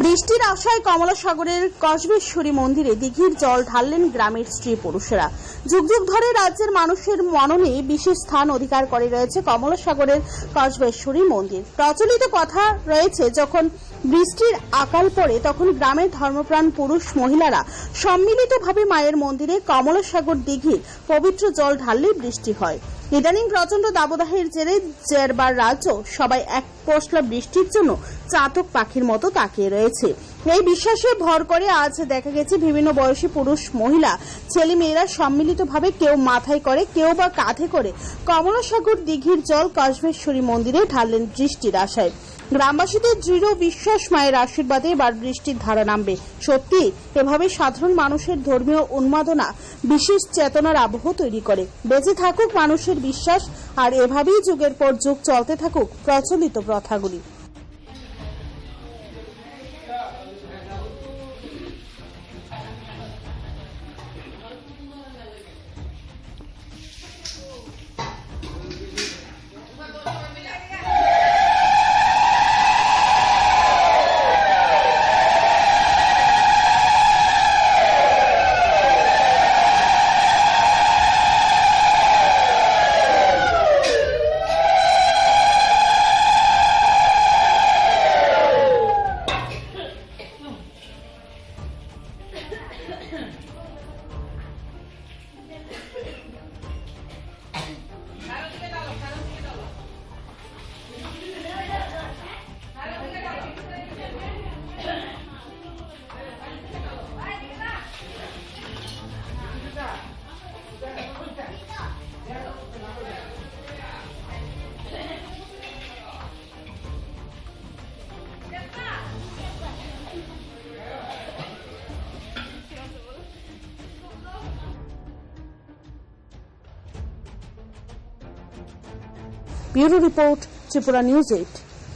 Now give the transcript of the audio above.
বৃষ্টির আশায় কমলাসাগরের কসবেশ্বরী মন্দিরে দিঘির জল ঢাললেন গ্রামের স্ত্রী পুরুষেরা। যুগ যুগ ধরে রাজ্যের মানুষের মননে বিশেষ স্থান অধিকার করে রয়েছে কমলাসাগরের কসবেশ্বরী মন্দির। প্রচলিত কথা রয়েছে, যখন বৃষ্টির আকাল পড়ে তখন গ্রামের ধর্মপ্রাণ পুরুষ মহিলারা সম্মিলিতভাবে মায়ের মন্দিরে কমলাসাগর দিঘির পবিত্র জল ঢাললে বৃষ্টি হয়। ইদানিং প্রচন্ড দাবদাহের জেরে জেরবার রাজ্য সবাই এক পশলা বৃষ্টির জন্য চাতক পাখির মতো তাকিয়ে রয়েছে। এই বিশ্বাসে ভর করে আজ দেখা গেছে বিভিন্ন বয়সী পুরুষ মহিলা ছেলে মেয়েরা সম্মিলিতভাবে কেউ মাথায় করে, কেউ বা কাঁধে করে কমলাসাগর দিঘির জল কসবেশ্বরী মন্দিরে ঢাললেন বৃষ্টির আশায়। গ্রামবাসীদের দৃঢ় বিশ্বাস মায়ের আশীর্বাদে এবার বৃষ্টির ধারা নামবে। সত্যি এভাবে সাধারণ মানুষের ধর্মীয় উন্মাদনা বিশেষ চেতনার আবহ তৈরি করে। বেঁচে থাকুক মানুষের বিশ্বাস, আর এভাবেই যুগের পর যুগ চলতে থাকুক প্রচলিত প্রথাগুলি। Bureau Report, Tripura News 8।